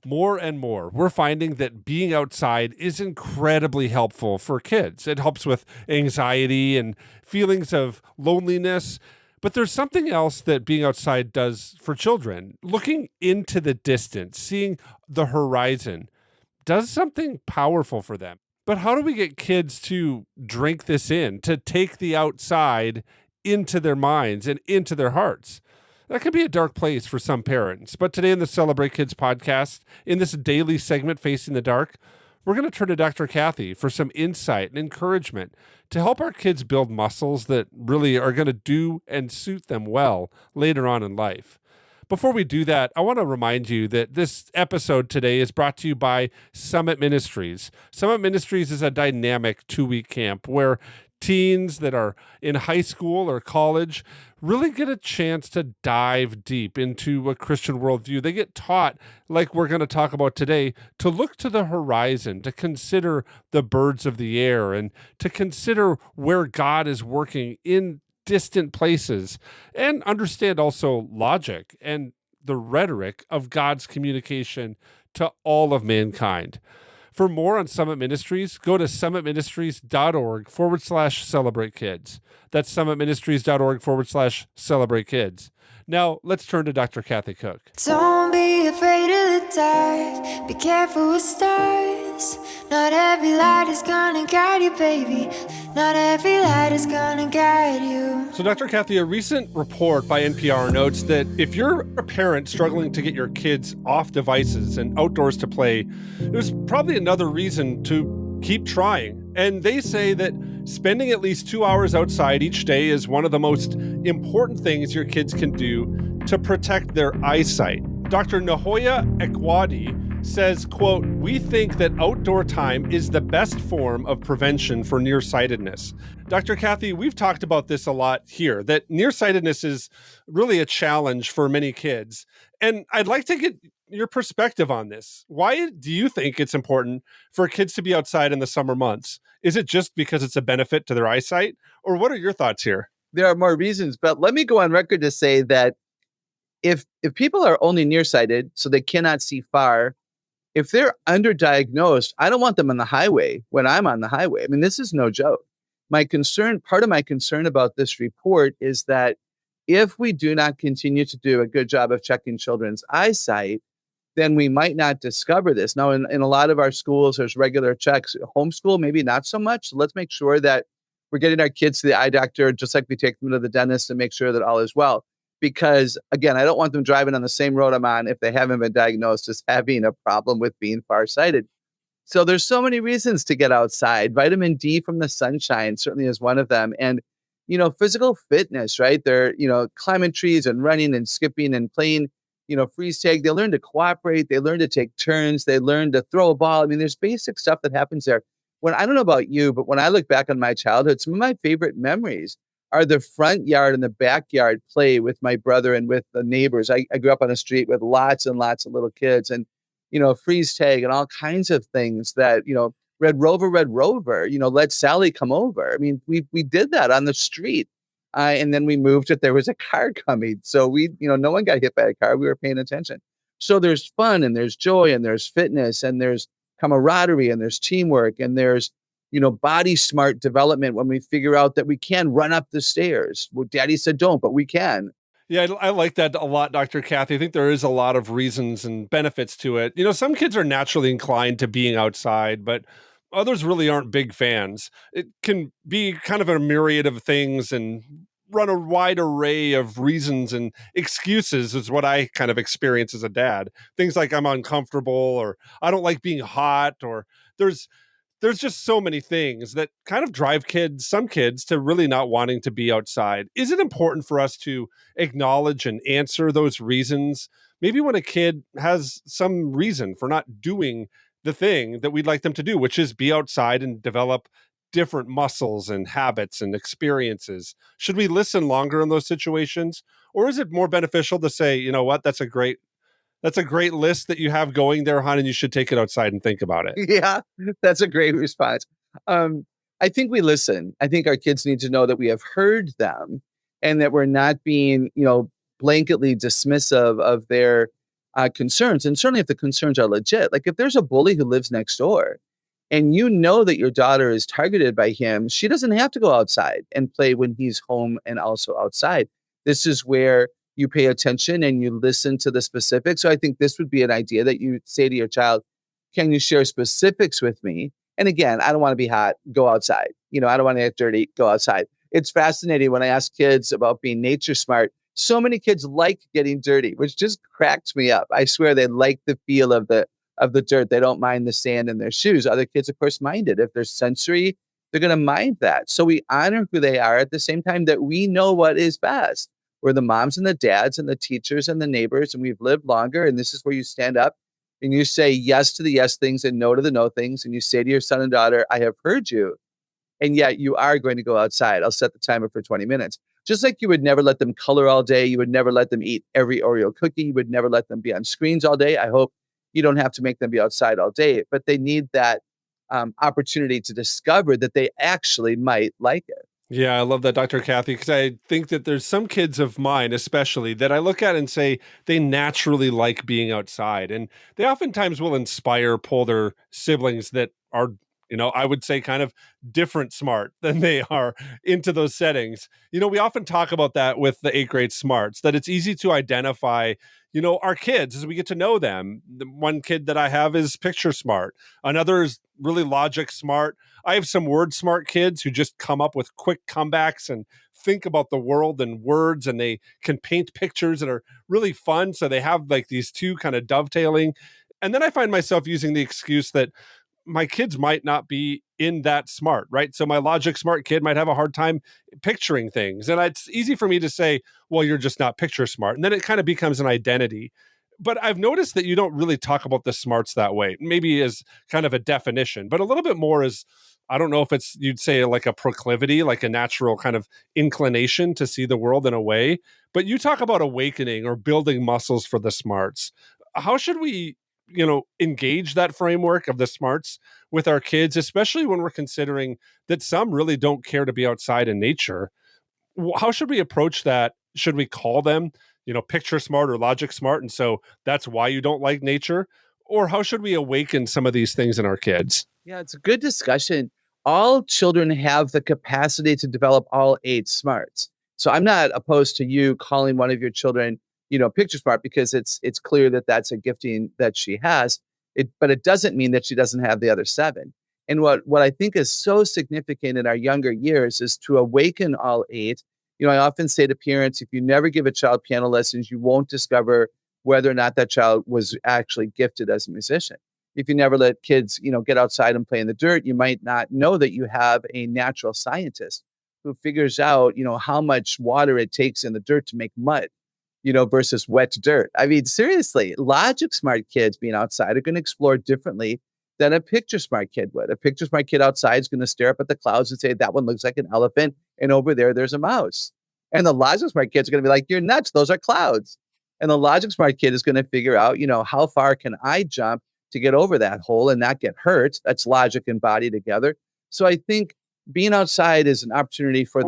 More and more, we're finding that being outside is incredibly helpful for kids. It helps with anxiety and feelings of loneliness. But there's something else that being outside does for children. Looking into the distance, seeing the horizon, does something powerful for them. But how do we get kids to drink this in, to take the outside into their minds and into their hearts? That can be a dark place for some parents. But today in the Celebrate Kids podcast, in this daily segment, Facing the Dark, we're going to turn to Dr. Kathy for some insight and encouragement to help our kids build muscles that really are going to do and suit them well later on in life. Before we do that, I want to remind you that this episode today is brought to you by Summit Ministries. Summit Ministries is a dynamic 2-week camp where teens that are in high school or college really get a chance to dive deep into a Christian worldview. They get taught, like we're going to talk about today, to look to the horizon, to consider the birds of the air, and to consider where God is working in distant places, and understand also logic and the rhetoric of God's communication to all of mankind. For more on Summit Ministries, go to summitministries.org/celebrate kids. That's summitministries.org/celebrate kids. Now, let's turn to Dr. Kathy Cook. Don't be afraid of the dark. Be careful with stars. Not every light is gonna guide you, baby. Not every light is gonna guide you. So, Dr. Kathy, a recent report by NPR notes that if you're a parent struggling to get your kids off devices and outdoors to play, there's probably another reason to keep trying. And they say that spending at least 2 hours outside each day is one of the most important things your kids can do to protect their eyesight. Dr. Nahoya Ekwadi says, quote, "We think that outdoor time is the best form of prevention for nearsightedness." Dr. Kathy, we've talked about this a lot here, that nearsightedness is really a challenge for many kids. And I'd like to get your perspective on this. Why do you think it's important for kids to be outside in the summer months? Is it just because it's a benefit to their eyesight? Or what are your thoughts here? There are more reasons, but let me go on record to say that if people are only nearsighted, so they cannot see far, if they're underdiagnosed, I don't want them on the highway when I'm on the highway. I mean, this is no joke. Part of my concern about this report is that if we do not continue to do a good job of checking children's eyesight, then we might not discover this. Now, in a lot of our schools, there's regular checks. Homeschool, maybe not so much. So let's make sure that we're getting our kids to the eye doctor, just like we take them to the dentist, to make sure that all is well. Because, again, I don't want them driving on the same road I'm on if they haven't been diagnosed as having a problem with being farsighted. So there's so many reasons to get outside. Vitamin D from the sunshine certainly is one of them. And, physical fitness, right? They're, climbing trees and running and skipping and playing, freeze tag. They learn to cooperate. They learn to take turns. They learn to throw a ball. I mean, there's basic stuff that happens there. I don't know about you, but when I look back on my childhood, some of my favorite memories are the front yard and the backyard play with my brother and with the neighbors. I grew up on a street with lots and lots of little kids, and, freeze tag and all kinds of things that, Red Rover, let Sally come over. I mean, we did that on the street. And then we moved it. There was a car coming. So no one got hit by a car. We were paying attention. So there's fun and there's joy and there's fitness and there's camaraderie and there's teamwork and there's, body smart development when we figure out that we can run up the stairs. Well, Daddy said don't, but we can. Yeah, I like that a lot, Dr. Kathy. I think there is a lot of reasons and benefits to it. Some kids are naturally inclined to being outside, but others really aren't big fans. It can be kind of a myriad of things and run a wide array of reasons and excuses is what I kind of experience as a dad. Things like I'm uncomfortable or I don't like being hot or there's just so many things that kind of drive some kids to really not wanting to be outside. Is it important for us to acknowledge and answer those reasons? Maybe when a kid has some reason for not doing the thing that we'd like them to do, which is be outside and develop different muscles and habits and experiences. Should we listen longer in those situations? Or is it more beneficial to say, you know what, that's a great list that you have going there, hon, and you should take it outside and think about it. Yeah, that's a great response. I think we listen. I think our kids need to know that we have heard them and that we're not being, blanketly dismissive of their concerns. And certainly if the concerns are legit, like if there's a bully who lives next door and you know that your daughter is targeted by him, she doesn't have to go outside and play when he's home and also outside. This is where you pay attention and you listen to the specifics. So I think this would be an idea that you say to your child, can you share specifics with me? And again, I don't want to be hot, go outside. I don't want to get dirty, go outside. It's fascinating when I ask kids about being nature smart. So many kids like getting dirty, which just cracks me up. I swear they like the feel of the dirt. They don't mind the sand in their shoes. Other kids, of course, mind it. If they're sensory, they're going to mind that. So we honor who they are at the same time that we know what is best. We're the moms and the dads and the teachers and the neighbors, and we've lived longer. And this is where you stand up and you say yes to the yes things and no to the no things. And you say to your son and daughter, I have heard you. And yet you are going to go outside. I'll set the timer for 20 minutes. Just like you would never let them color all day. You would never let them eat every Oreo cookie. You would never let them be on screens all day. I hope you don't have to make them be outside all day, but they need that opportunity to discover that they actually might like it. Yeah, I love that, Dr. Kathy, because I think that there's some kids of mine, especially, that I look at and say they naturally like being outside. And they oftentimes will pull their siblings that are, I would say kind of different smart than they are into those settings. We often talk about that with the 8th grade smarts, that it's easy to identify, our kids as we get to know them. The one kid that I have is picture smart. Another is really logic smart. I have some word smart kids who just come up with quick comebacks and think about the world and words, and they can paint pictures that are really fun. So they have like these two kind of dovetailing. And then I find myself using the excuse that my kids might not be in that smart, right? So my logic smart kid might have a hard time picturing things. And it's easy for me to say, well, you're just not picture smart. And then it kind of becomes an identity. But I've noticed that you don't really talk about the smarts that way, maybe as kind of a definition, but a little bit more as, I don't know if it's, you'd say like a proclivity, like a natural kind of inclination to see the world in a way, but you talk about awakening or building muscles for the smarts. How should we, engage that framework of the smarts with our kids, especially when we're considering that some really don't care to be outside in nature? How should we approach that? Should we call them, picture smart or logic smart, and so that's why you don't like nature? Or how should we awaken some of these things in our kids? Yeah, it's a good discussion. All children have the capacity to develop all 8 smarts. So I'm not opposed to you calling one of your children, picture smart, because it's clear that that's a gifting that she has. But it doesn't mean that she doesn't have the other 7. And what I think is so significant in our younger years is to awaken all 8. I often say to parents, if you never give a child piano lessons, you won't discover whether or not that child was actually gifted as a musician. If you never let kids, get outside and play in the dirt, you might not know that you have a natural scientist who figures out, how much water it takes in the dirt to make mud, versus wet dirt. I mean, seriously, logic smart kids being outside are going to explore differently than a picture smart kid would. A picture smart kid outside is going to stare up at the clouds and say, that one looks like an elephant. And over there's a mouse. And the logic smart kids are going to be like, you're nuts. Those are clouds. And the logic smart kid is going to figure out, how far can I jump to get over that hole and not get hurt? That's logic and body together. So I think being outside is an opportunity for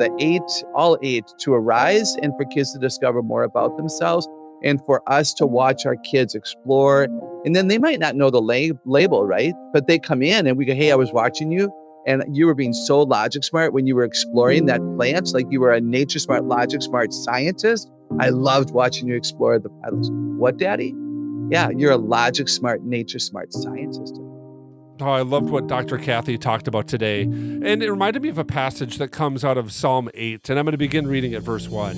all 8 to arise and for kids to discover more about themselves and for us to watch our kids explore. And then they might not know the label, right? But they come in and we go, hey, I was watching you and you were being so logic smart when you were exploring that plant, like you were a nature smart, logic smart scientist. I loved watching you explore the petals. What, Daddy? Yeah, you're a logic smart, nature smart scientist. Oh, I loved what Dr. Kathy talked about today. And it reminded me of a passage that comes out of Psalm 8. And I'm going to begin reading at verse 1.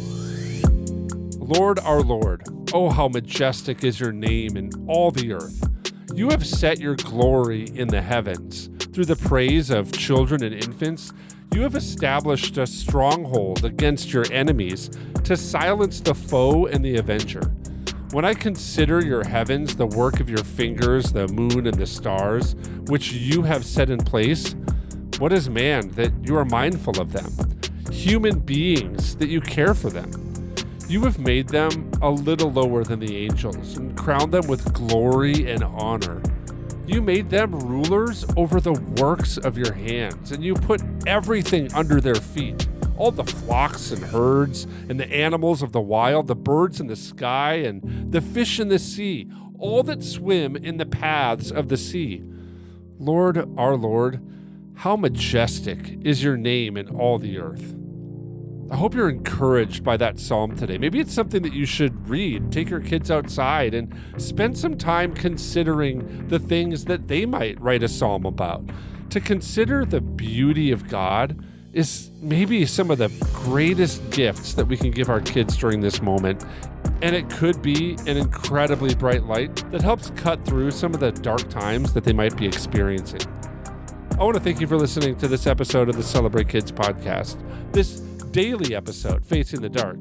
Lord, our Lord, oh, how majestic is your name in all the earth. You have set your glory in the heavens. Through the praise of children and infants, you have established a stronghold against your enemies to silence the foe and the avenger. When I consider your heavens, the work of your fingers, the moon and the stars, which you have set in place, what is man that you are mindful of them? Human beings that you care for them. You have made them a little lower than the angels and crowned them with glory and honor. You made them rulers over the works of your hands, and you put everything under their feet, all the flocks and herds and the animals of the wild, the birds in the sky and the fish in the sea, all that swim in the paths of the sea. Lord, our Lord, how majestic is your name in all the earth. I hope you're encouraged by that psalm today. Maybe it's something that you should read, take your kids outside and spend some time considering the things that they might write a psalm about. To consider the beauty of God is maybe some of the greatest gifts that we can give our kids during this moment. And it could be an incredibly bright light that helps cut through some of the dark times that they might be experiencing. I want to thank you for listening to this episode of the Celebrate Kids podcast, this daily episode, Facing the Dark.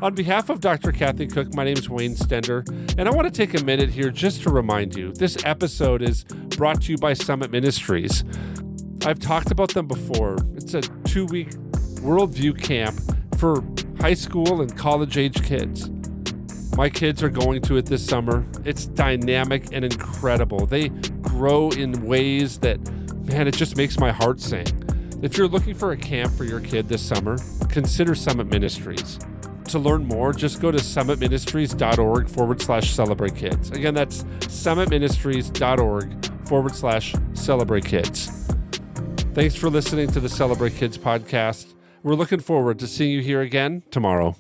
On behalf of Dr. Kathy Cook, my name is Wayne Stender, and I want to take a minute here just to remind you, this episode is brought to you by Summit Ministries. I've talked about them before. It's a 2-week worldview camp for high school and college-age kids. My kids are going to it this summer. It's dynamic and incredible. They grow in ways that, man, it just makes my heart sing. If you're looking for a camp for your kid this summer, consider Summit Ministries. To learn more, just go to summitministries.org/celebrate kids. Again, that's summitministries.org/celebrate kids. Thanks for listening to the Celebrate Kids podcast. We're looking forward to seeing you here again tomorrow.